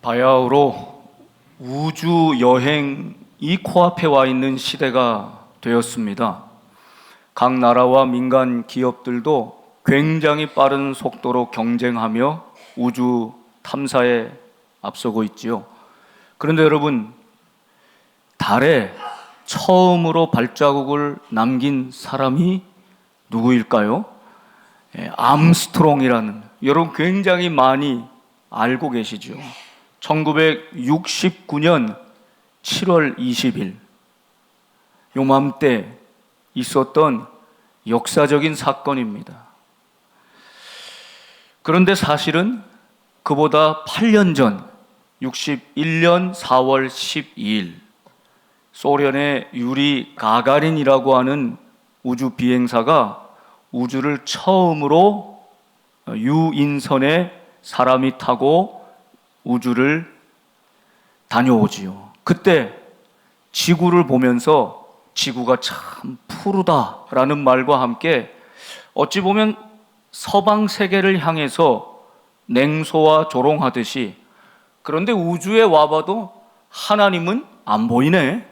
바야흐로 우주 여행이 코앞에 와 있는 시대가 되었습니다. 각 나라와 민간 기업들도 굉장히 빠른 속도로 경쟁하며 우주 탐사에 앞서고 있지요. 그런데 여러분, 달에 처음으로 발자국을 남긴 사람이 누구일까요? 암스트롱이라는, 여러분 굉장히 많이 알고 계시죠. 1969년 7월 20일 요맘때 있었던 역사적인 사건입니다. 그런데 사실은 그보다 8년 전 61년 4월 12일 소련의 유리 가가린이라고 하는 우주 비행사가 우주를 처음으로 유인선에 사람이 타고 우주를 다녀오지요. 그때 지구를 보면서 지구가 참 푸르다라는 말과 함께 어찌 보면 서방 세계를 향해서 냉소와 조롱하듯이, 그런데 우주에 와봐도 하나님은 안 보이네,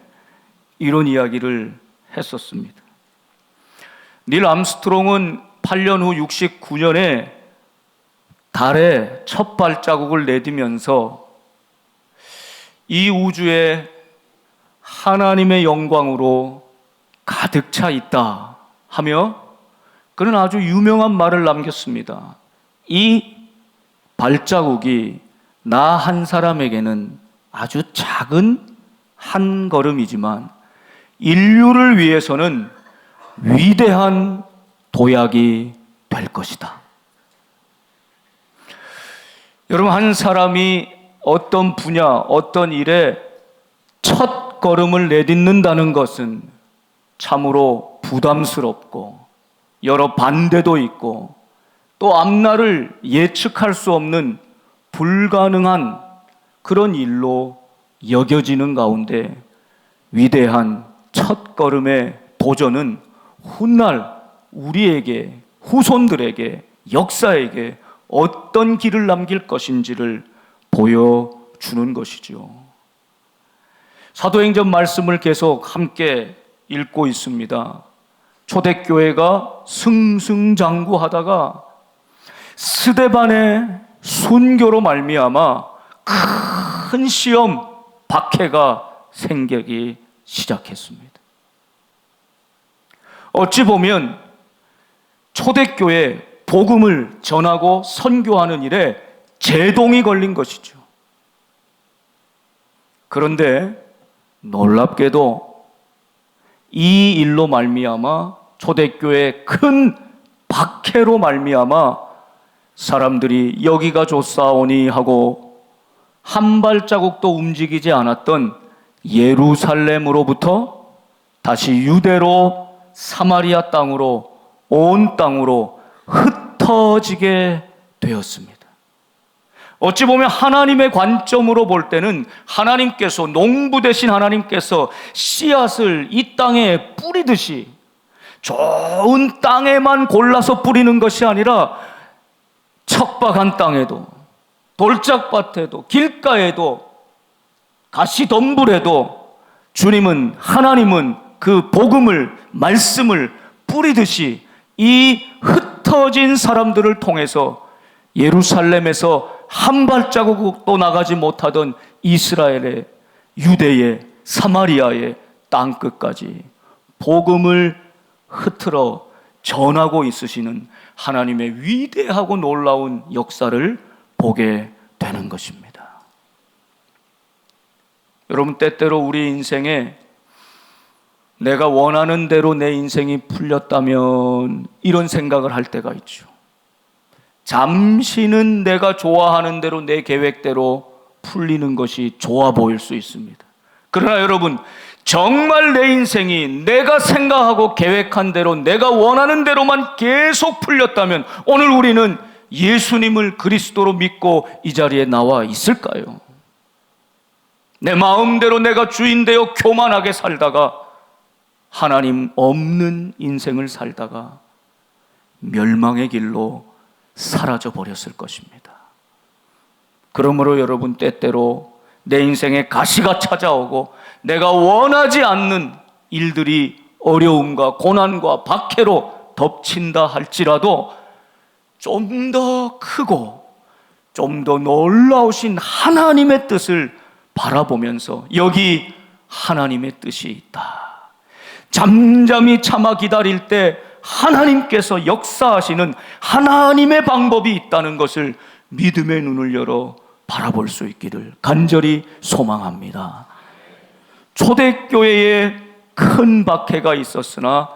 이런 이야기를 했었습니다. 닐 암스트롱은 8년 후 69년에 달에 첫 발자국을 내디면서 이 우주에 하나님의 영광으로 가득 차 있다 하며 그는 아주 유명한 말을 남겼습니다. 이 발자국이 나 한 사람에게는 아주 작은 한 걸음이지만 인류를 위해서는 위대한 도약이 될 것이다. 여러분, 한 사람이 어떤 분야, 어떤 일에 첫 걸음을 내딛는다는 것은 참으로 부담스럽고 여러 반대도 있고 또 앞날을 예측할 수 없는 불가능한 그런 일로 여겨지는 가운데 위대한 첫 걸음의 도전은 훗날 우리에게, 후손들에게, 역사에게 어떤 길을 남길 것인지를 보여주는 것이죠. 사도행전 말씀을 계속 함께 읽고 있습니다. 초대교회가 승승장구하다가 스데반의 순교로 말미암아 큰 시험, 박해가 생기기 시작했습니다. 어찌 보면 초대교회 복음을 전하고 선교하는 일에 제동이 걸린 것이죠. 그런데 놀랍게도 이 일로 말미암아, 초대교회의 큰 박해로 말미암아 사람들이 여기가 좋사오니 하고 한 발자국도 움직이지 않았던 예루살렘으로부터 다시 유대로, 사마리아 땅으로, 온 땅으로 흩어지게 되었습니다. 어찌 보면 하나님의 관점으로 볼 때는 하나님께서, 농부 되신 하나님께서 씨앗을 이 땅에 뿌리듯이 좋은 땅에만 골라서 뿌리는 것이 아니라 척박한 땅에도, 돌짝밭에도, 길가에도, 가시덤불에도 주님은, 하나님은 그 복음을, 말씀을 뿌리듯이 이 흩어진 사람들을 통해서 예루살렘에서 한 발자국도 나가지 못하던 이스라엘의, 유대의, 사마리아의 땅끝까지 복음을 흐트러 전하고 있으시는 하나님의 위대하고 놀라운 역사를 보게 되는 것입니다. 여러분, 때때로 우리 인생에 내가 원하는 대로 내 인생이 풀렸다면 이런 생각을 할 때가 있죠. 잠시는 내가 좋아하는 대로, 내 계획대로 풀리는 것이 좋아 보일 수 있습니다. 그러나 여러분, 정말 내 인생이 내가 생각하고 계획한 대로, 내가 원하는 대로만 계속 풀렸다면 오늘 우리는 예수님을 그리스도로 믿고 이 자리에 나와 있을까요? 내 마음대로 내가 주인 되어 교만하게 살다가 하나님 없는 인생을 살다가 멸망의 길로 사라져 버렸을 것입니다. 그러므로 여러분, 때때로 내 인생에 가시가 찾아오고 내가 원하지 않는 일들이 어려움과 고난과 박해로 덮친다 할지라도 좀 더 크고 좀 더 놀라우신 하나님의 뜻을 바라보면서 여기 하나님의 뜻이 있다, 잠잠히 참아 기다릴 때 하나님께서 역사하시는 하나님의 방법이 있다는 것을 믿음의 눈을 열어 바라볼 수 있기를 간절히 소망합니다. 초대교회에 큰 박해가 있었으나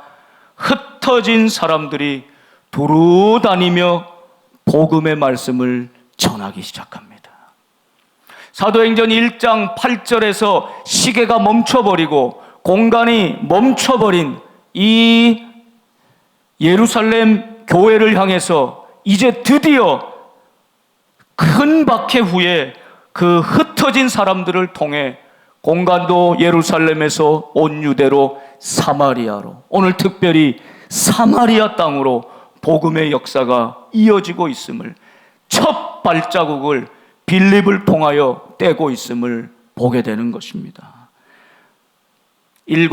흩어진 사람들이 두루 다니며 복음의 말씀을 전하기 시작합니다. 사도행전 1장 8절에서 시계가 멈춰버리고 공간이 멈춰버린 이 예루살렘 교회를 향해서 이제 드디어 큰 박해 후에 그 흩어진 사람들을 통해 공간도 예루살렘에서 온 유대로 사마리아로, 오늘 특별히 사마리아 땅으로 복음의 역사가 이어지고 있음을, 첫 발자국을 빌립을 통하여 떼고 있음을 보게 되는 것입니다. 7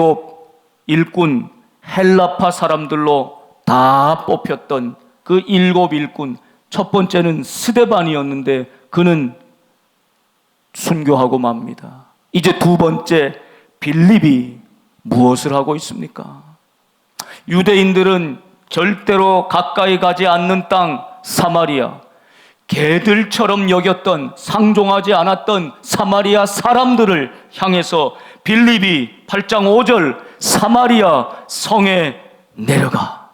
일꾼 헬라파 사람들로 다 뽑혔던 그 7 일꾼, 첫 번째는 스데반이었는데 그는 순교하고 맙니다. 이제 두 번째 빌립이 무엇을 하고 있습니까? 유대인들은 절대로 가까이 가지 않는 땅 사마리아, 개들처럼 여겼던, 상종하지 않았던 사마리아 사람들을 향해서 빌립이 8장 5절 사마리아 성에 내려가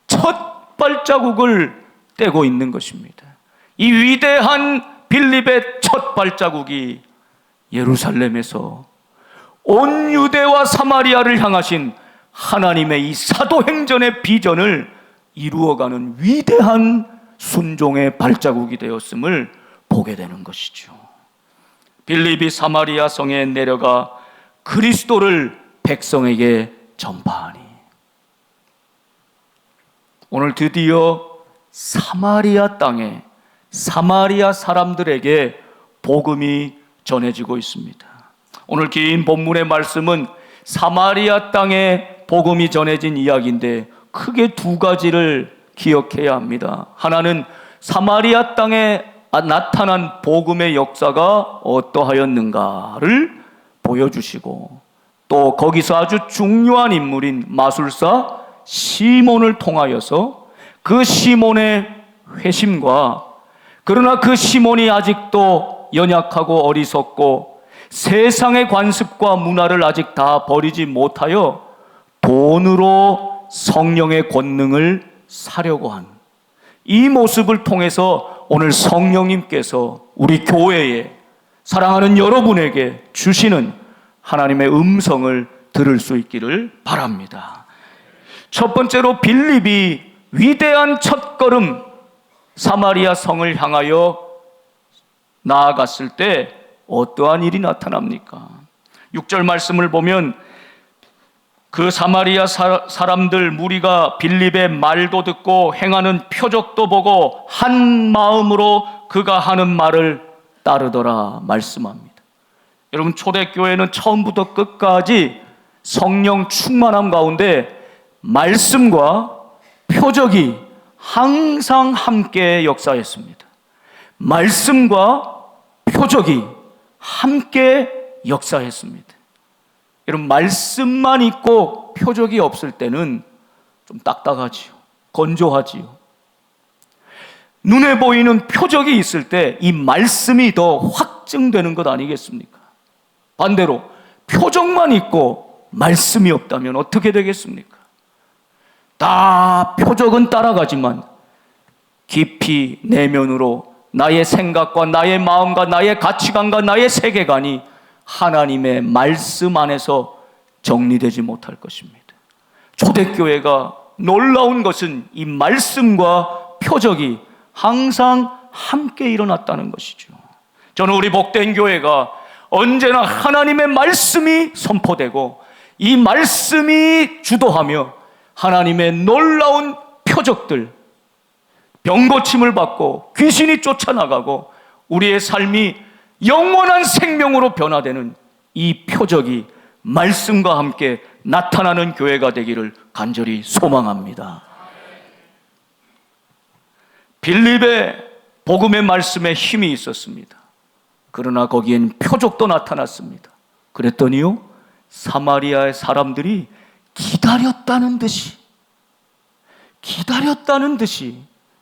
첫 발자국을 떼고 있는 것입니다. 이 위대한 빌립의 첫 발자국이 예루살렘에서 온 유대와 사마리아를 향하신 하나님의 이 사도행전의 비전을 이루어가는 위대한 순종의 발자국이 되었음을 보게 되는 것이죠. 빌립이 사마리아 성에 내려가 그리스도를 백성에게 전파하니 오늘 드디어 사마리아 땅에 사마리아 사람들에게 복음이 전해지고 있습니다. 오늘 긴 본문의 말씀은 사마리아 땅에 복음이 전해진 이야기인데 크게 두 가지를 기억해야 합니다. 하나는 사마리아 땅에 나타난 복음의 역사가 어떠하였는가를 보여주시고, 또 거기서 아주 중요한 인물인 마술사 시몬을 통하여서 그 시몬의 회심과, 그러나 그 시몬이 아직도 연약하고 어리석고 세상의 관습과 문화를 아직 다 버리지 못하여 돈으로 성령의 권능을 사려고 한 이 모습을 통해서 오늘 성령님께서 우리 교회에, 사랑하는 여러분에게 주시는 하나님의 음성을 들을 수 있기를 바랍니다. 첫 번째로 빌립이 위대한 첫걸음 사마리아 성을 향하여 나아갔을 때 어떠한 일이 나타납니까? 6절 말씀을 보면 그 사마리아 사람들 무리가 빌립의 말도 듣고 행하는 표적도 보고 한 마음으로 그가 하는 말을 따르더라 말씀합니다. 여러분, 초대교회는 처음부터 끝까지 성령 충만함 가운데 말씀과 표적이 항상 함께 역사했습니다. 말씀과 표적이 함께 역사했습니다. 여러분, 말씀만 있고 표적이 없을 때는 좀 딱딱하지요. 건조하지요. 눈에 보이는 표적이 있을 때 이 말씀이 더 확증되는 것 아니겠습니까? 반대로 표적만 있고 말씀이 없다면 어떻게 되겠습니까? 다 표적은 따라가지만 깊이 내면으로 나의 생각과 나의 마음과 나의 가치관과 나의 세계관이 하나님의 말씀 안에서 정리되지 못할 것입니다. 초대교회가 놀라운 것은 이 말씀과 표적이 항상 함께 일어났다는 것이죠. 저는 우리 복된 교회가 언제나 하나님의 말씀이 선포되고 이 말씀이 주도하며 하나님의 놀라운 표적들, 병고침을 받고 귀신이 쫓아나가고 우리의 삶이 영원한 생명으로 변화되는 이 표적이 말씀과 함께 나타나는 교회가 되기를 간절히 소망합니다. 빌립의 복음의 말씀에 힘이 있었습니다. 그러나 거기엔 표적도 나타났습니다. 그랬더니요, 사마리아의 사람들이 기다렸다는 듯이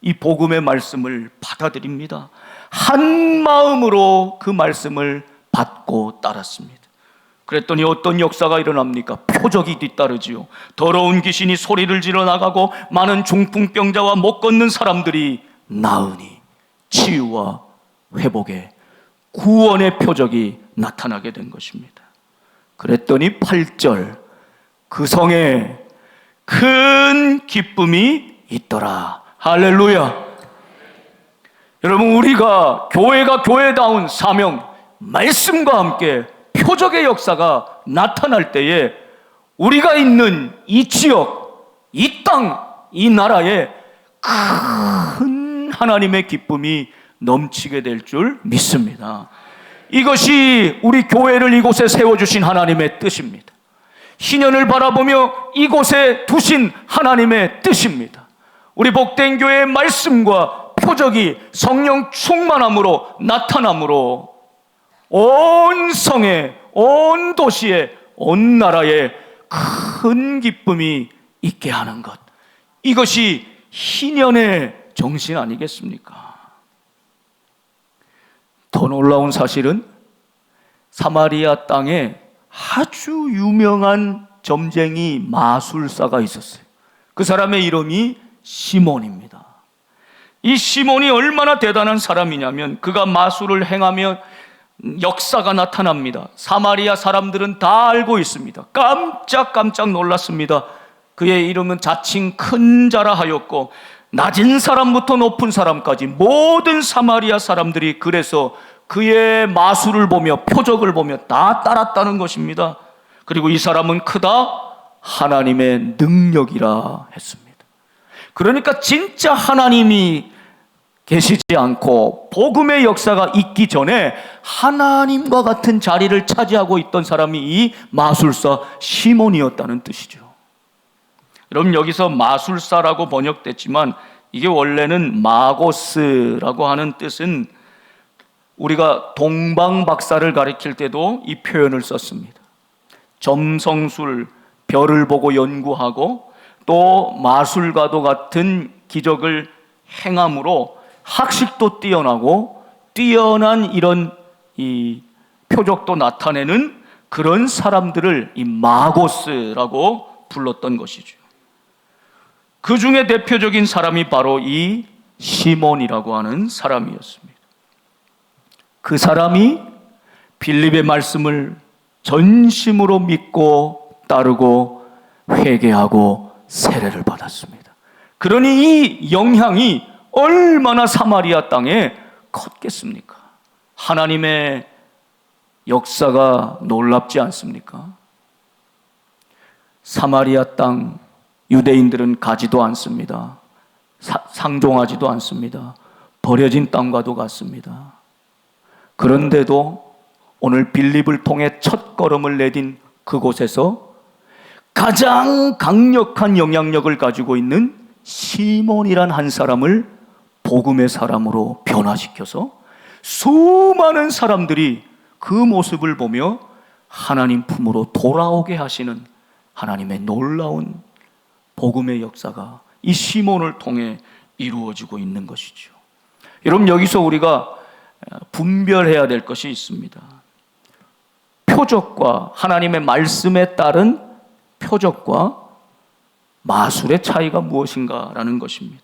이 복음의 말씀을 받아들입니다. 한 마음으로 그 말씀을 받고 따랐습니다. 그랬더니 어떤 역사가 일어납니까? 표적이 뒤따르지요. 더러운 귀신이 소리를 지르 나가고 많은 중풍병자와 못 걷는 사람들이 나으니 치유와 회복의 구원의 표적이 나타나게 된 것입니다. 그랬더니 8절, 그 성에 큰 기쁨이 있더라. 할렐루야. 여러분, 우리가 교회가 교회다운 사명, 말씀과 함께 표적의 역사가 나타날 때에 우리가 있는 이 지역, 이 땅, 이 나라에 큰 하나님의 기쁨이 넘치게 될 줄 믿습니다. 이것이 우리 교회를 이곳에 세워주신 하나님의 뜻입니다. 희년을 바라보며 이곳에 두신 하나님의 뜻입니다. 우리 복된 교회의 말씀과 표적이 성령 충만함으로 나타남으로 온 성에, 온 도시에, 온 나라에 큰 기쁨이 있게 하는 것, 이것이 희년의 정신 아니겠습니까? 더 놀라운 사실은 사마리아 땅에 아주 유명한 점쟁이 마술사가 있었어요. 그 사람의 이름이 시몬입니다. 이 시몬이 얼마나 대단한 사람이냐면 그가 마술을 행하면 역사가 나타납니다. 사마리아 사람들은 다 알고 있습니다. 깜짝 놀랐습니다. 그의 이름은 자칭 큰 자라 하였고 낮은 사람부터 높은 사람까지 모든 사마리아 사람들이 그래서 그의 마술을 보며 표적을 보며 다 따랐다는 것입니다. 그리고 이 사람은 크다 하나님의 능력이라 했습니다. 그러니까 진짜 하나님이 계시지 않고 복음의 역사가 있기 전에 하나님과 같은 자리를 차지하고 있던 사람이 이 마술사 시몬이었다는 뜻이죠. 여러분, 여기서 마술사라고 번역됐지만 이게 원래는 마고스라고 하는 뜻은 우리가 동방박사를 가리킬 때도 이 표현을 썼습니다. 점성술, 별을 보고 연구하고 또 마술과도 같은 기적을 행함으로 학식도 뛰어나고 뛰어난 이런 이 표적도 나타내는 그런 사람들을 이 마고스라고 불렀던 것이죠. 그 중에 대표적인 사람이 바로 이 시몬이라고 하는 사람이었습니다. 그 사람이 빌립의 말씀을 전심으로 믿고 따르고 회개하고 세례를 받았습니다. 그러니 이 영향이 얼마나 사마리아 땅에 컸겠습니까? 하나님의 역사가 놀랍지 않습니까? 사마리아 땅 유대인들은 가지도 않습니다. 상종하지도 않습니다. 버려진 땅과도 같습니다. 그런데도 오늘 빌립을 통해 첫 걸음을 내딘 그곳에서 가장 강력한 영향력을 가지고 있는 시몬이란 한 사람을 복음의 사람으로 변화시켜서 수많은 사람들이 그 모습을 보며 하나님 품으로 돌아오게 하시는 하나님의 놀라운 복음의 역사가 이 시몬을 통해 이루어지고 있는 것이죠. 여러분, 여기서 우리가 분별해야 될 것이 있습니다. 표적과 하나님의 말씀에 따른 표적과 마술의 차이가 무엇인가라는 것입니다.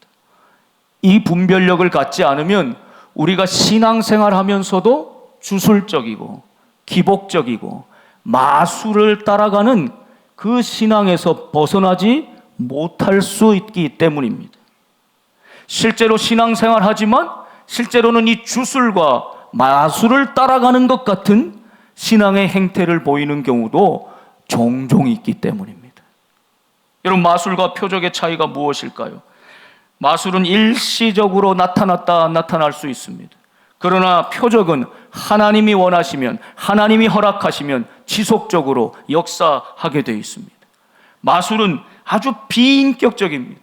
이 분별력을 갖지 않으면 우리가 신앙생활 하면서도 주술적이고 기복적이고 마술을 따라가는 그 신앙에서 벗어나지 못할 수 있기 때문입니다. 실제로 신앙생활 하지만 실제로는 이 주술과 마술을 따라가는 것 같은 신앙의 행태를 보이는 경우도 종종 있기 때문입니다. 여러분, 마술과 표적의 차이가 무엇일까요? 마술은 일시적으로 나타났다 나타날 수 있습니다. 그러나 표적은 하나님이 원하시면, 하나님이 허락하시면 지속적으로 역사하게 되어 있습니다. 마술은 아주 비인격적입니다.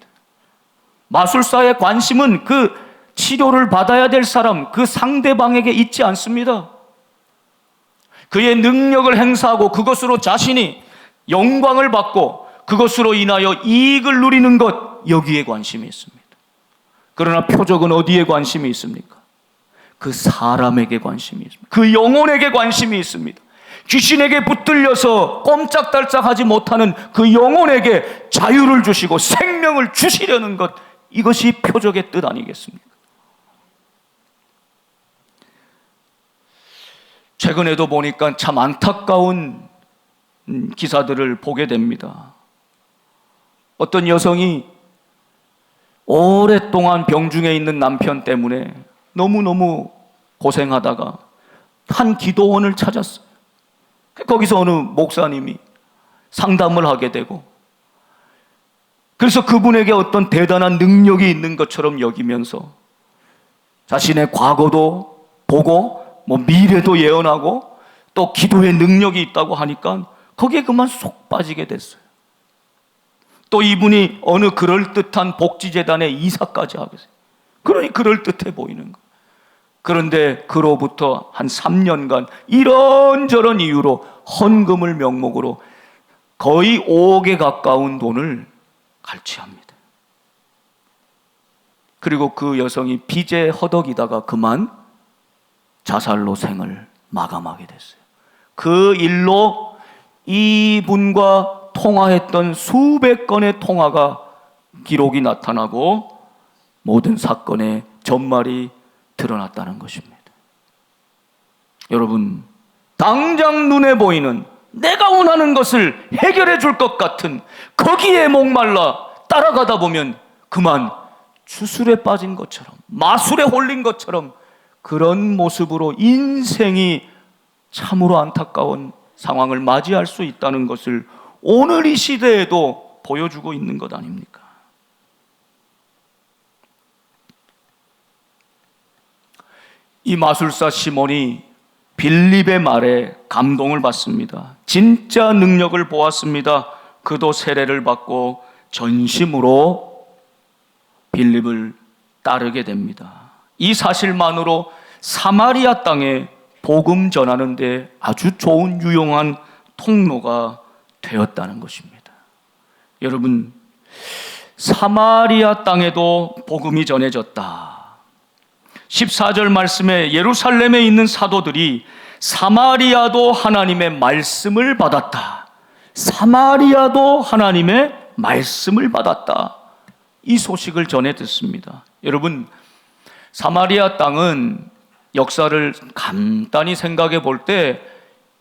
마술사의 관심은 그 치료를 받아야 될 사람, 그 상대방에게 있지 않습니다. 그의 능력을 행사하고 그것으로 자신이 영광을 받고 그것으로 인하여 이익을 누리는 것, 여기에 관심이 있습니다. 그러나 표적은 어디에 관심이 있습니까? 그 사람에게 관심이 있습니다. 그 영혼에게 관심이 있습니다. 귀신에게 붙들려서 꼼짝달싹하지 못하는 그 영혼에게 자유를 주시고 생명을 주시려는 것, 이것이 표적의 뜻 아니겠습니까? 최근에도 보니까 참 안타까운 기사들을 보게 됩니다. 어떤 여성이 오랫동안 병중에 있는 남편 때문에 너무너무 고생하다가 한 기도원을 찾았어요. 거기서 어느 목사님이 상담을 하게 되고, 그래서 그분에게 어떤 대단한 능력이 있는 것처럼 여기면서 자신의 과거도 보고 미래도 예언하고 또 기도의 능력이 있다고 하니까 거기에 그만 쏙 빠지게 됐어요. 또 이분이 어느 그럴듯한 복지재단에 이사까지 하겠어요. 그러니 그럴듯해 보이는 거예요. 그런데 그로부터 한 3년간 이런저런 이유로 헌금을 명목으로 거의 5억에 가까운 돈을 갈취합니다. 그리고 그 여성이 빚에 허덕이다가 그만 자살로 생을 마감하게 됐어요. 그 일로 이분과 통화했던 수백 건의 통화가 기록이 나타나고 모든 사건의 전말이 드러났다는 것입니다. 여러분, 당장 눈에 보이는 내가 원하는 것을 해결해 줄 것 같은 거기에 목말라 따라가다 보면 그만 주술에 빠진 것처럼, 마술에 홀린 것처럼 그런 모습으로 인생이 참으로 안타까운 상황을 맞이할 수 있다는 것을 오늘 이 시대에도 보여주고 있는 것 아닙니까? 이 마술사 시몬이 빌립의 말에 감동을 받습니다. 진짜 능력을 보았습니다. 그도 세례를 받고 전심으로 빌립을 따르게 됩니다. 이 사실만으로 사마리아 땅에 복음 전하는데 아주 좋은 유용한 통로가 되었다는 것입니다. 여러분, 사마리아 땅에도 복음이 전해졌다. 14절 말씀에 예루살렘에 있는 사도들이 사마리아도 하나님의 말씀을 받았다. 사마리아도 하나님의 말씀을 받았다. 이 소식을 전해 듣습니다. 여러분, 사마리아 땅은 역사를 간단히 생각해 볼 때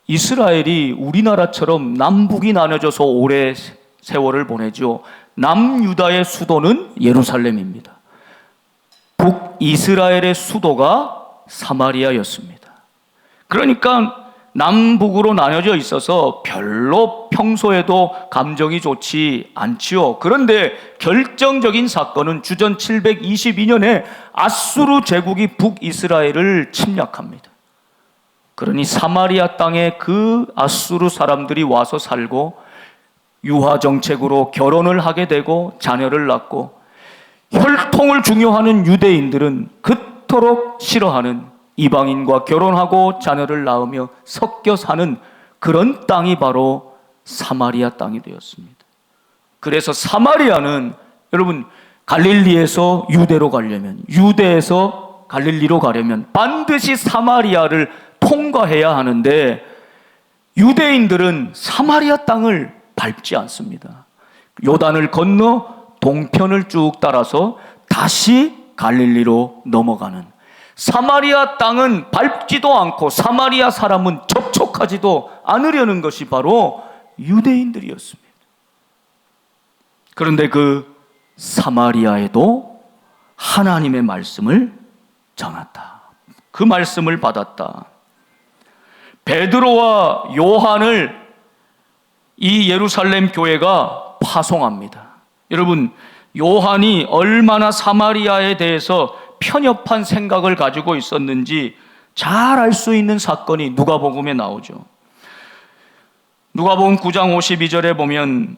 이스라엘이 우리나라처럼 남북이 나눠져서 오래 세월을 보내죠. 남유다의 수도는 예루살렘입니다. 북이스라엘의 수도가 사마리아였습니다. 그러니까 남북으로 나눠져 있어서 별로 평소에도 감정이 좋지 않지요. 그런데 결정적인 사건은 주전 722년에 아수르 제국이 북이스라엘을 침략합니다. 그러니 사마리아 땅에 그 아수르 사람들이 와서 살고 유화 정책으로 결혼을 하게 되고 자녀를 낳고, 혈통을 중요하는 유대인들은 그토록 싫어하는 이방인과 결혼하고 자녀를 낳으며 섞여 사는 그런 땅이 바로 사마리아 땅이 되었습니다. 그래서 사마리아는 여러분, 갈릴리에서 유대로 가려면, 유대에서 갈릴리로 가려면 반드시 사마리아를 통과해야 하는데 유대인들은 사마리아 땅을 밟지 않습니다. 요단을 건너 동편을 쭉 따라서 다시 갈릴리로 넘어가는, 사마리아 땅은 밟지도 않고 사마리아 사람은 접촉하지도 않으려는 것이 바로 유대인들이었습니다. 그런데 그 사마리아에도 하나님의 말씀을 전했다. 그 말씀을 받았다. 베드로와 요한을 이 예루살렘 교회가 파송합니다. 여러분, 요한이 얼마나 사마리아에 대해서 편협한 생각을 가지고 있었는지 잘 알 수 있는 사건이 누가복음에 나오죠. 누가복음 9장 52절에 보면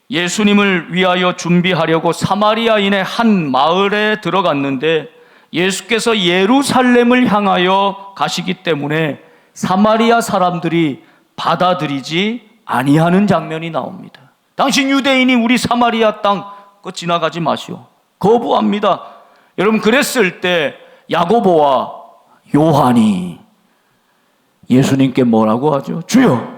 예수님을 위하여 준비하려고 사마리아인의 한 마을에 들어갔는데 예수께서 예루살렘을 향하여 가시기 때문에 사마리아 사람들이 받아들이지 아니하는 장면이 나옵니다. 당신 유대인이 우리 사마리아 땅 지나가지 마시오. 거부합니다. 여러분, 그랬을 때 야고보와 요한이 예수님께 뭐라고 하죠? 주여,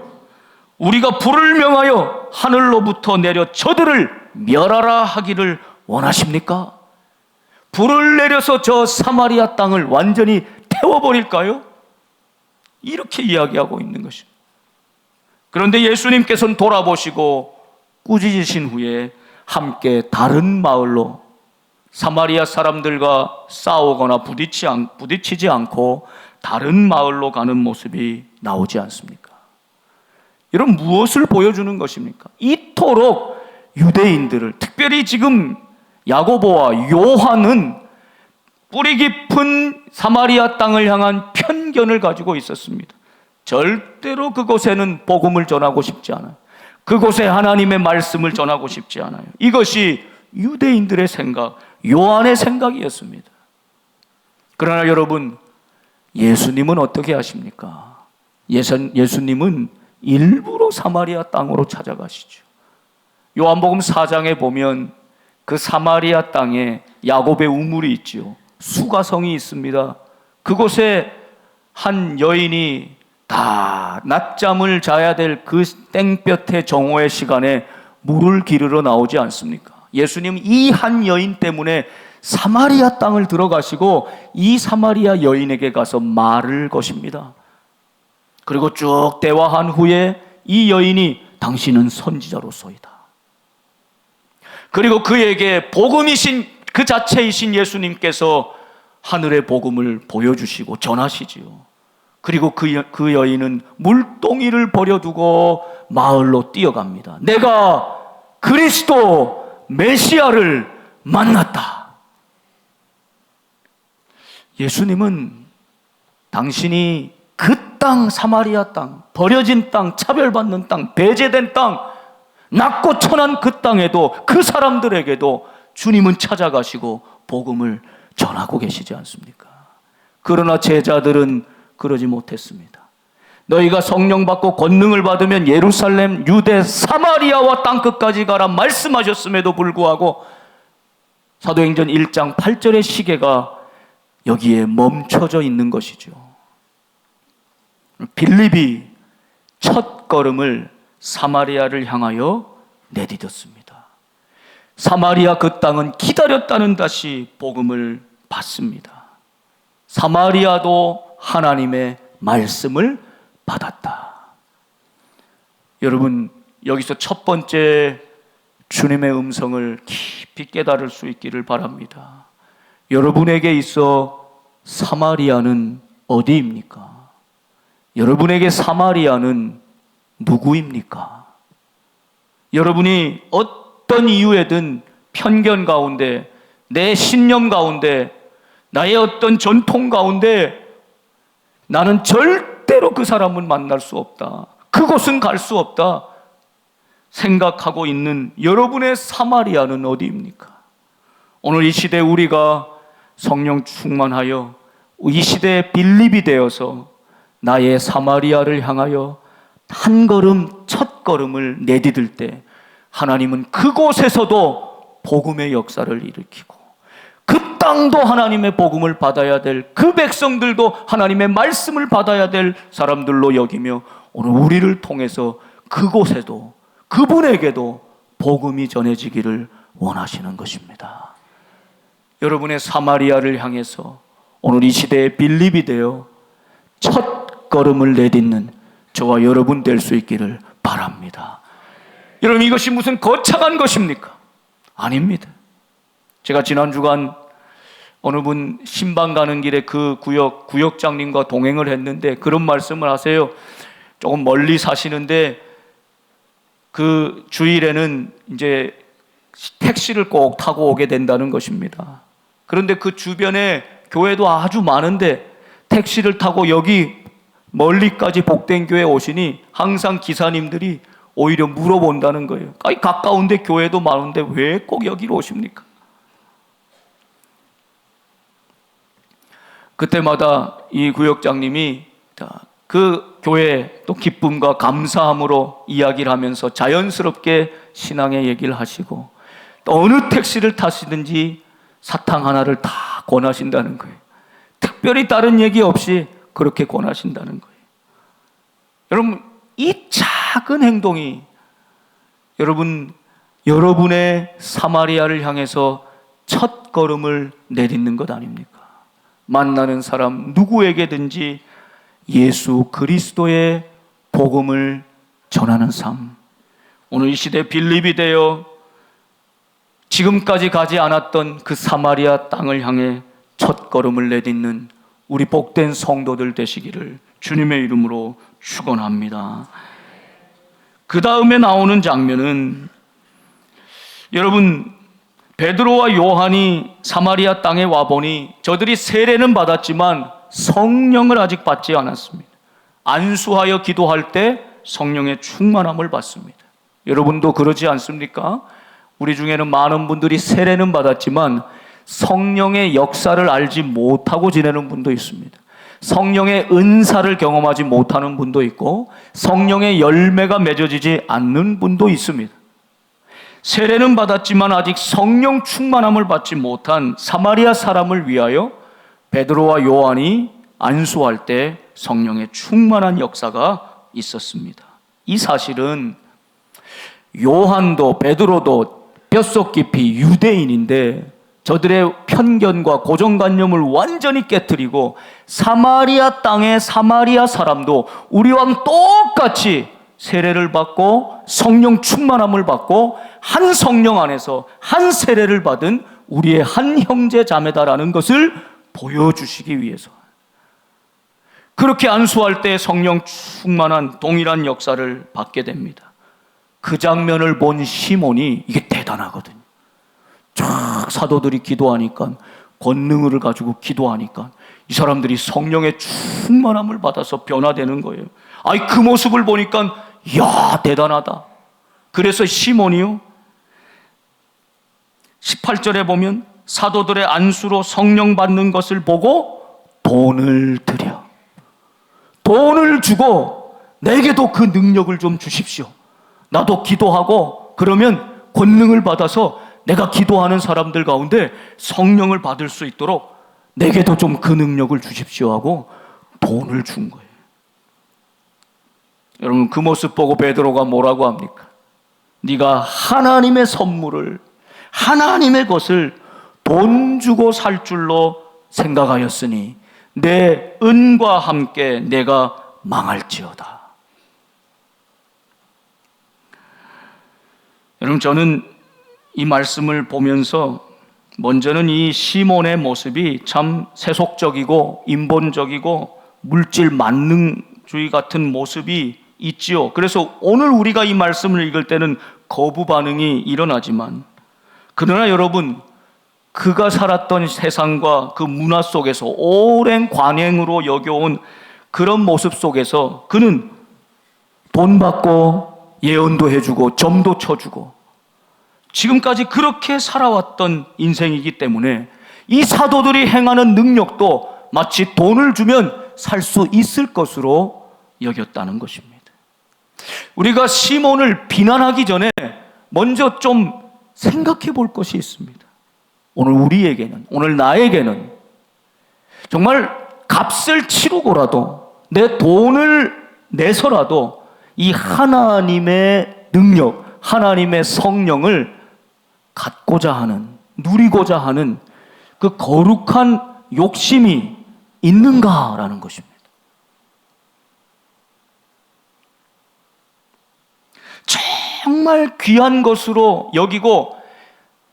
우리가 불을 명하여 하늘로부터 내려 저들을 멸하라 하기를 원하십니까? 불을 내려서 저 사마리아 땅을 완전히 태워버릴까요? 이렇게 이야기하고 있는 것입니다. 그런데 예수님께서는 돌아보시고 꾸짖으신 후에 함께 다른 마을로, 사마리아 사람들과 싸우거나 부딪히지 않고 다른 마을로 가는 모습이 나오지 않습니까? 이런 무엇을 보여주는 것입니까? 이토록 유대인들을, 특별히 지금 야고보와 요한은 뿌리 깊은 사마리아 땅을 향한 편견을 가지고 있었습니다. 절대로 그곳에는 복음을 전하고 싶지 않아요. 그곳에 하나님의 말씀을 전하고 싶지 않아요. 이것이 유대인들의 생각, 요한의 생각이었습니다. 그러나 여러분, 예수님은 어떻게 하십니까? 예수님은 일부러 사마리아 땅으로 찾아가시죠. 요한복음 4장에 보면 그 사마리아 땅에 야곱의 우물이 있죠. 수가성이 있습니다. 그곳에 한 여인이 다 낮잠을 자야 될 그 땡볕의 정오의 시간에 물을 기르러 나오지 않습니까? 예수님은 이 한 여인 때문에 사마리아 땅을 들어가시고 이 사마리아 여인에게 가서 말을 거십니다. 그리고 쭉 대화한 후에 이 여인이 당신은 선지자로소이다. 그리고 그에게 복음이신 그 자체이신 예수님께서 하늘의 복음을 보여주시고 전하시지요. 그리고 그 여인은 물동이를 버려두고 마을로 뛰어갑니다. 내가 그리스도 메시아를 만났다. 예수님은 당신이 그 땅, 사마리아 땅, 버려진 땅, 차별받는 땅, 배제된 땅, 낮고 천한 그 땅에도, 그 사람들에게도 주님은 찾아가시고 복음을 전하고 계시지 않습니까? 그러나 제자들은 그러지 못했습니다. 너희가 성령 받고 권능을 받으면 예루살렘, 유대, 사마리아와 땅끝까지 가라 말씀하셨음에도 불구하고 사도행전 1장 8절의 시계가 여기에 멈춰져 있는 것이죠. 빌립이 첫 걸음을 사마리아를 향하여 내디뎠습니다. 사마리아 그 땅은 기다렸다는 듯이 복음을 받습니다. 사마리아도 하나님의 말씀을 받았다. 여러분, 여기서 첫 번째 주님의 음성을 깊이 깨달을 수 있기를 바랍니다. 여러분에게 있어 사마리아는 어디입니까? 여러분에게 사마리아는 누구입니까? 여러분이 어떤 이유에든 편견 가운데, 내 신념 가운데, 나의 어떤 전통 가운데 나는 절대로 그 사람은 만날 수 없다, 그곳은 갈 수 없다 생각하고 있는 여러분의 사마리아는 어디입니까? 오늘 이 시대 우리가 성령 충만하여 이 시대의 빌립이 되어서 나의 사마리아를 향하여 한 걸음, 첫 걸음을 내디딜 때 하나님은 그곳에서도 복음의 역사를 일으키고 그 땅도 하나님의 복음을 받아야 될, 그 백성들도 하나님의 말씀을 받아야 될 사람들로 여기며 오늘 우리를 통해서 그곳에도, 그분에게도 복음이 전해지기를 원하시는 것입니다. 여러분의 사마리아를 향해서 오늘 이 시대의 빌립이 되어 첫 걸음을 내딛는 저와 여러분 될 수 있기를 바랍니다. 여러분, 이것이 무슨 거창한 것입니까? 아닙니다. 제가 지난 주간 어느 분 신방 가는 길에 그 구역장님과 동행을 했는데 그런 말씀을 하세요. 조금 멀리 사시는데 그 주일에는 이제 택시를 꼭 타고 오게 된다는 것입니다. 그런데 그 주변에 교회도 아주 많은데 택시를 타고 여기 멀리까지 복된 교회에 오시니 항상 기사님들이 오히려 물어본다는 거예요. 아니, 가까운데 교회도 많은데 왜 꼭 여기로 오십니까? 그때마다 이 구역장님이 그 교회 또 기쁨과 감사함으로 이야기를 하면서 자연스럽게 신앙의 얘기를 하시고, 또 어느 택시를 타시든지 사탕 하나를 다 권하신다는 거예요. 특별히 다른 얘기 없이 그렇게 권하신다는 거예요. 여러분, 이 작은 행동이 여러분의 사마리아를 향해서 첫 걸음을 내딛는 것 아닙니까? 만나는 사람 누구에게든지 예수 그리스도의 복음을 전하는 삶. 오늘 이 시대 빌립이 되어 지금까지 가지 않았던 그 사마리아 땅을 향해 첫 걸음을 내딛는 우리 복된 성도들 되시기를 주님의 이름으로 축원합니다. 그 다음에 나오는 장면은, 여러분, 베드로와 요한이 사마리아 땅에 와보니 저들이 세례는 받았지만 성령을 아직 받지 않았습니다. 안수하여 기도할 때 성령의 충만함을 받습니다. 여러분도 그러지 않습니까? 우리 중에는 많은 분들이 세례는 받았지만 성령의 역사를 알지 못하고 지내는 분도 있습니다. 성령의 은사를 경험하지 못하는 분도 있고 성령의 열매가 맺어지지 않는 분도 있습니다. 세례는 받았지만 아직 성령 충만함을 받지 못한 사마리아 사람을 위하여 베드로와 요한이 안수할 때 성령의 충만한 역사가 있었습니다. 이 사실은 요한도 베드로도 뼛속 깊이 유대인인데 저들의 편견과 고정관념을 완전히 깨트리고 사마리아 땅의 사마리아 사람도 우리와 똑같이 세례를 받고 성령 충만함을 받고 한 성령 안에서 한 세례를 받은 우리의 한 형제 자매다라는 것을 보여주시기 위해서 그렇게 안수할 때 성령 충만한 동일한 역사를 받게 됩니다. 그 장면을 본 시몬이 이게 대단하거든요. 쫙 사도들이 기도하니까, 권능을 가지고 기도하니까 이 사람들이 성령의 충만함을 받아서 변화되는 거예요. 아이, 그 모습을 보니까 이야, 대단하다. 그래서 시몬이요, 18절에 보면 사도들의 안수로 성령 받는 것을 보고 돈을 드려, 돈을 주고 내게도 그 능력을 좀 주십시오. 나도 기도하고 그러면 권능을 받아서 내가 기도하는 사람들 가운데 성령을 받을 수 있도록 내게도 좀 그 능력을 주십시오 하고 돈을 준 거예요. 여러분, 그 모습 보고 베드로가 뭐라고 합니까? 네가 하나님의 선물을, 하나님의 것을 돈 주고 살 줄로 생각하였으니 내 은과 함께 내가 망할지어다. 여러분, 저는 이 말씀을 보면서 먼저는 이 시몬의 모습이 참 세속적이고 인본적이고 물질 만능주의 같은 모습이 있지요. 그래서 오늘 우리가 이 말씀을 읽을 때는 거부 반응이 일어나지만, 그러나 여러분, 그가 살았던 세상과 그 문화 속에서 오랜 관행으로 여겨온 그런 모습 속에서 그는 돈 받고 예언도 해주고 점도 쳐주고 지금까지 그렇게 살아왔던 인생이기 때문에 이 사도들이 행하는 능력도 마치 돈을 주면 살 수 있을 것으로 여겼다는 것입니다. 우리가 시몬을 비난하기 전에 먼저 좀 생각해 볼 것이 있습니다. 오늘 우리에게는, 오늘 나에게는 정말 값을 치르고라도 내 돈을 내서라도 이 하나님의 능력, 하나님의 성령을 갖고자 하는, 누리고자 하는 그 거룩한 욕심이 있는가라는 것입니다. 정말 귀한 것으로 여기고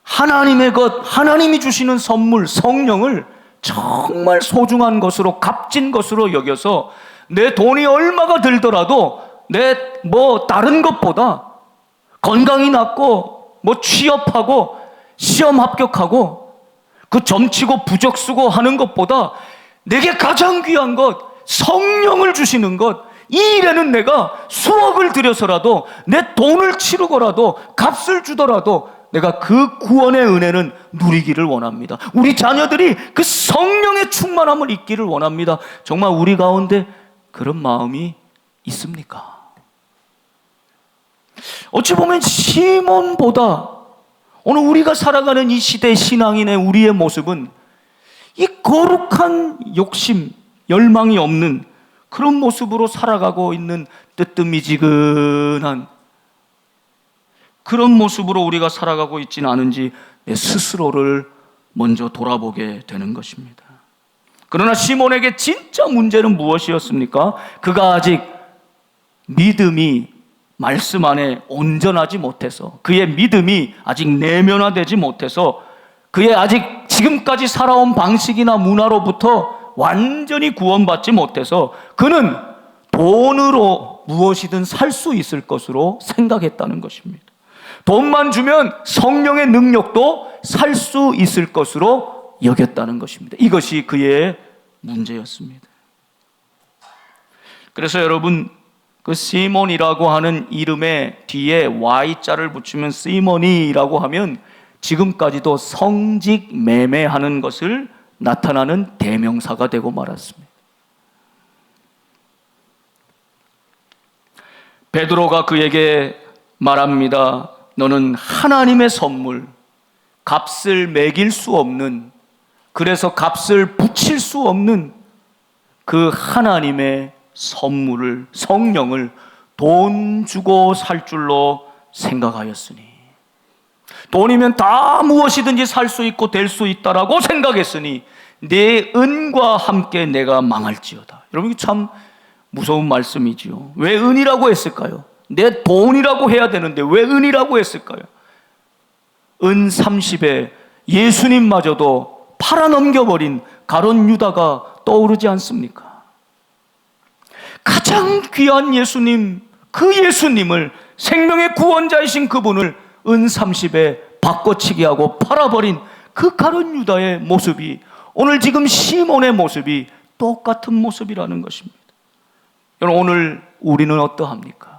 하나님의 것, 하나님이 주시는 선물, 성령을 정말 소중한 것으로, 값진 것으로 여겨서 내 돈이 얼마가 들더라도 내 다른 것보다 건강이 낫고 취업하고 시험 합격하고 그 점치고 부적 쓰고 하는 것보다 내게 가장 귀한 것, 성령을 주시는 것, 이 일에는 내가 수억을 들여서라도 내 돈을 치르고라도 값을 주더라도 내가 그 구원의 은혜는 누리기를 원합니다. 우리 자녀들이 그 성령의 충만함을 잊기를 원합니다. 정말 우리 가운데 그런 마음이 있습니까? 어찌 보면 시몬보다 오늘 우리가 살아가는 이 시대의 신앙인의 우리의 모습은 이 거룩한 욕심, 열망이 없는 그런 모습으로 살아가고 있는 뜨뜻미지근한 그런 모습으로 우리가 살아가고 있지는 않은지 내 스스로를 먼저 돌아보게 되는 것입니다. 그러나 시몬에게 진짜 문제는 무엇이었습니까? 그가 아직 믿음이 말씀 안에 온전하지 못해서, 그의 믿음이 아직 내면화되지 못해서, 그의 아직 지금까지 살아온 방식이나 문화로부터 완전히 구원받지 못해서 그는 돈으로 무엇이든 살 수 있을 것으로 생각했다는 것입니다. 돈만 주면 성령의 능력도 살 수 있을 것으로 여겼다는 것입니다. 이것이 그의 문제였습니다. 그래서 여러분, 그 시몬이라고 하는 이름의 뒤에 Y자를 붙이면 시몬이라고 하면 지금까지도 성직 매매하는 것을 나타나는 대명사가 되고 말았습니다. 베드로가 그에게 말합니다. 너는 하나님의 선물, 값을 매길 수 없는, 그래서 값을 붙일 수 없는 그 하나님의 선물을, 성령을 돈 주고 살 줄로 생각하였으니, 돈이면 다 무엇이든지 살 수 있고 될 수 있다라고 생각했으니 내 은과 함께 내가 망할지어다. 여러분, 이거 참 무서운 말씀이지요. 왜 은이라고 했을까요? 내 돈이라고 해야 되는데 왜 은이라고 했을까요? 은 30에 예수님마저도 팔아넘겨버린 가룟 유다가 떠오르지 않습니까? 가장 귀한 예수님, 그 예수님을, 생명의 구원자이신 그분을 은 30에 바꿔치기 하고 팔아버린 그 가룟 유다의 모습이, 오늘 지금 시몬의 모습이 똑같은 모습이라는 것입니다. 여러분, 오늘 우리는 어떠합니까?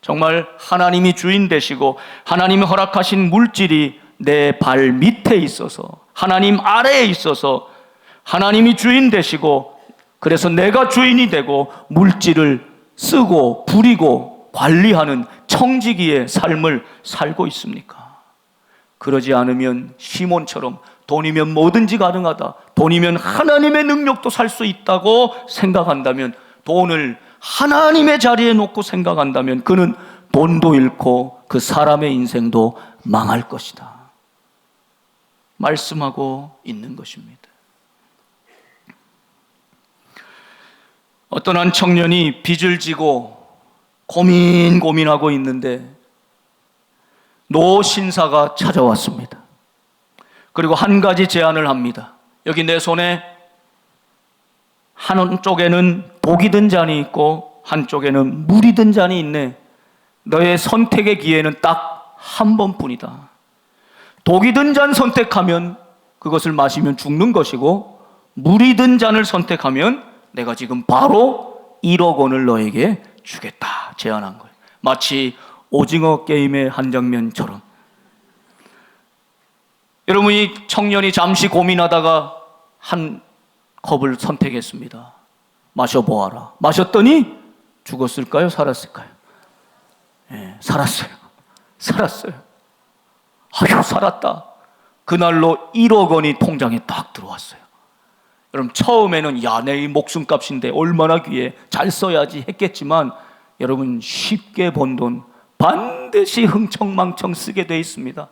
정말 하나님이 주인 되시고 하나님이 허락하신 물질이 내 발 밑에 있어서, 하나님 아래에 있어서 하나님이 주인 되시고, 그래서 내가 주인이 되고 물질을 쓰고 부리고 관리하는 청지기의 삶을 살고 있습니까? 그러지 않으면 시몬처럼 돈이면 뭐든지 가능하다, 돈이면 하나님의 능력도 살 수 있다고 생각한다면, 돈을 하나님의 자리에 놓고 생각한다면 그는 돈도 잃고 그 사람의 인생도 망할 것이다 말씀하고 있는 것입니다. 어떤 한 청년이 빚을 지고 고민하고 있는데 노 신사가 찾아왔습니다. 그리고 한 가지 제안을 합니다. 여기 내 손에 한쪽에는 독이 든 잔이 있고 한쪽에는 물이 든 잔이 있네. 너의 선택의 기회는 딱 한 번뿐이다. 독이 든 잔 선택하면 그것을 마시면 죽는 것이고, 물이 든 잔을 선택하면 내가 지금 바로 1억 원을 너에게 주겠다 제안한 거예요. 마치 오징어 게임의 한 장면처럼. 여러분, 이 청년이 잠시 고민하다가 한 컵을 선택했습니다. 마셔보아라. 마셨더니 죽었을까요? 살았을까요? 살았어요. 아유, 살았다. 그날로 1억 원이 통장에 딱 들어왔어요. 여러분, 처음에는 야, 내 이 목숨값인데 얼마나 귀해, 잘 써야지 했겠지만, 여러분, 쉽게 번 돈 반드시 흥청망청 쓰게 돼 있습니다.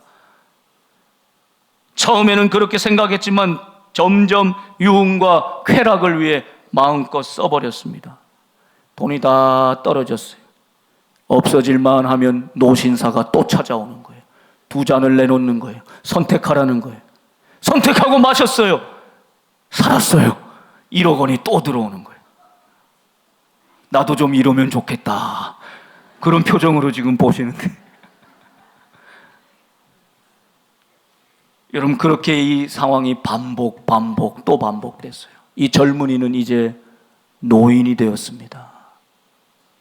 처음에는 그렇게 생각했지만 점점 유흥과 쾌락을 위해 마음껏 써버렸습니다. 돈이 다 떨어졌어요. 없어질만 하면 노신사가 또 찾아오는 거예요. 2잔을 내놓는 거예요. 선택하라는 거예요. 선택하고 마셨어요. 살았어요. 1억 원이 또 들어오는 거예요. 나도 좀 이러면 좋겠다, 그런 표정으로 지금 보시는데, 여러분, 그렇게 이 상황이 반복 또 반복됐어요. 이 젊은이는 이제 노인이 되었습니다.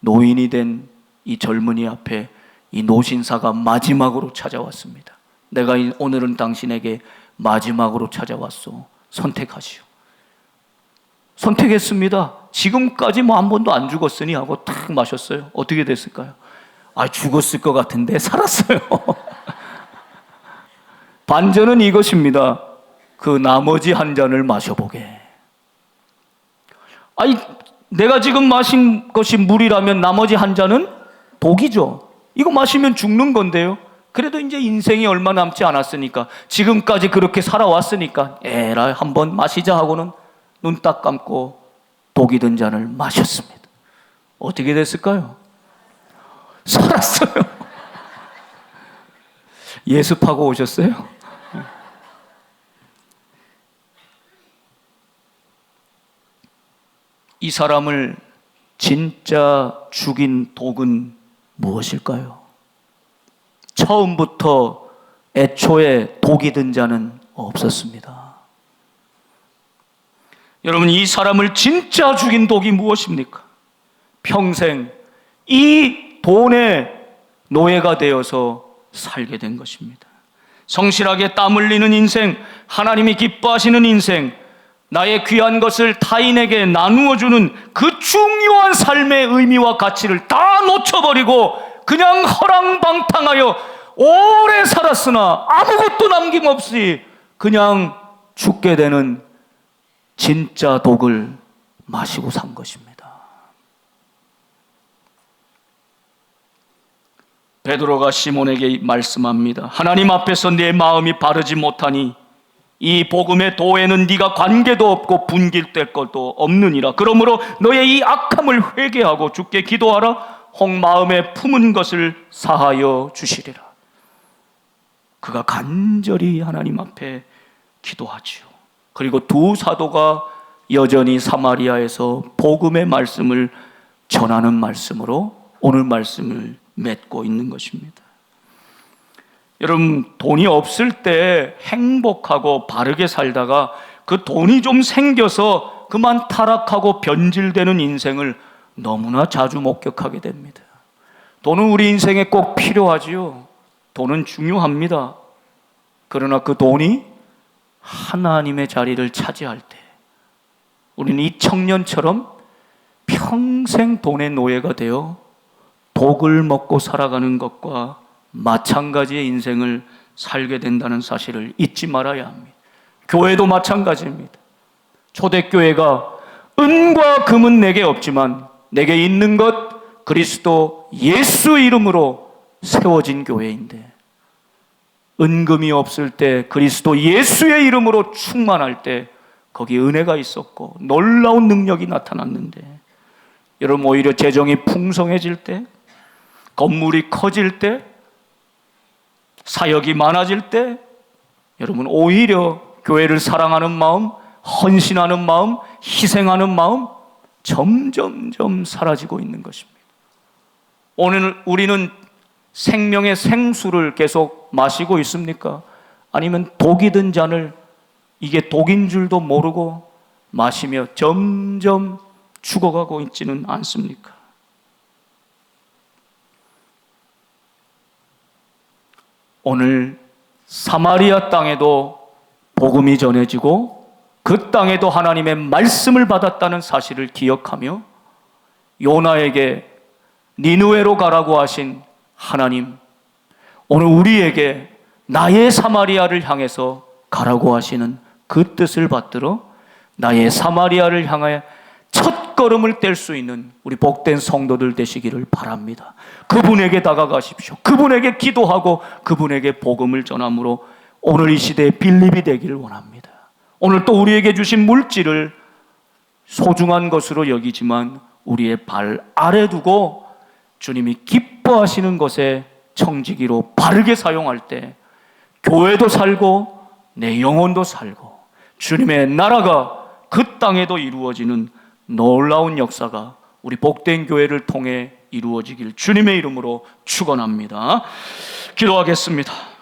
노인이 된 이 젊은이 앞에 이 노신사가 마지막으로 찾아왔습니다. 내가 오늘은 당신에게 마지막으로 찾아왔소. 선택하시오. 선택했습니다. 지금까지 뭐 한 번도 안 죽었으니 하고 탁 마셨어요. 어떻게 됐을까요? 죽었을 것 같은데 살았어요. 반전은 이것입니다. 그 나머지 한 잔을 마셔보게. 내가 지금 마신 것이 물이라면 나머지 한 잔은 독이죠. 이거 마시면 죽는 건데요. 그래도 이제 인생이 얼마 남지 않았으니까, 지금까지 그렇게 살아왔으니까 에라이 한번 마시자 하고는 눈 딱 감고 독이 든 잔을 마셨습니다. 어떻게 됐을까요? 살았어요. 예습하고 오셨어요? 이 사람을 진짜 죽인 독은 무엇일까요? 처음부터 애초에 독이 든 자는 없었습니다. 여러분, 이 사람을 진짜 죽인 독이 무엇입니까? 평생 이 돈의 노예가 되어서 살게 된 것입니다. 성실하게 땀 흘리는 인생, 하나님이 기뻐하시는 인생, 나의 귀한 것을 타인에게 나누어 주는 그 중요한 삶의 의미와 가치를 다 놓쳐버리고 그냥 허랑방탕하여 오래 살았으나 아무것도 남김없이 그냥 죽게 되는 진짜 독을 마시고 산 것입니다. 베드로가 시몬에게 말씀합니다. 하나님 앞에서 내 마음이 바르지 못하니 이 복음의 도에는 네가 관계도 없고 분길될 것도 없느니라. 그러므로 너의 이 악함을 회개하고 주께 기도하라. 혹 마음에 품은 것을 사하여 주시리라. 그가 간절히 하나님 앞에 기도하지요. 그리고 두 사도가 여전히 사마리아에서 복음의 말씀을 전하는 말씀으로 오늘 말씀을 맺고 있는 것입니다. 여러분, 돈이 없을 때 행복하고 바르게 살다가 그 돈이 좀 생겨서 그만 타락하고 변질되는 인생을 너무나 자주 목격하게 됩니다. 돈은 우리 인생에 꼭 필요하지요. 돈은 중요합니다. 그러나 그 돈이 하나님의 자리를 차지할 때 우리는 이 청년처럼 평생 돈의 노예가 되어 독을 먹고 살아가는 것과 마찬가지의 인생을 살게 된다는 사실을 잊지 말아야 합니다. 교회도 마찬가지입니다. 초대교회가 은과 금은 내게 없지만 내게 있는 것 그리스도 예수 이름으로 세워진 교회인데, 은금이 없을 때 그리스도 예수의 이름으로 충만할 때 거기 은혜가 있었고 놀라운 능력이 나타났는데, 여러분, 오히려 재정이 풍성해질 때, 건물이 커질 때, 사역이 많아질 때, 여러분, 오히려 교회를 사랑하는 마음, 헌신하는 마음, 희생하는 마음 점점점 사라지고 있는 것입니다. 오늘 우리는 생명의 생수를 계속 마시고 있습니까? 아니면 독이 든 잔을 이게 독인 줄도 모르고 마시며 점점 죽어가고 있지는 않습니까? 오늘 사마리아 땅에도 복음이 전해지고 그 땅에도 하나님의 말씀을 받았다는 사실을 기억하며 요나에게 니느웨로 가라고 하신 하나님, 오늘 우리에게 나의 사마리아를 향해서 가라고 하시는 그 뜻을 받들어 나의 사마리아를 향해 첫 걸음을 뗄 수 있는 우리 복된 성도들 되시기를 바랍니다. 그분에게 다가가십시오. 그분에게 기도하고 그분에게 복음을 전함으로 오늘 이 시대에 빌립이 되기를 원합니다. 오늘 또 우리에게 주신 물질을 소중한 것으로 여기지만 우리의 발 아래 두고 주님이 기뻐하시는 것에 청지기로 바르게 사용할 때 교회도 살고 내 영혼도 살고 주님의 나라가 그 땅에도 이루어지는 놀라운 역사가 우리 복된 교회를 통해 이루어지길 주님의 이름으로 축원합니다. 기도하겠습니다.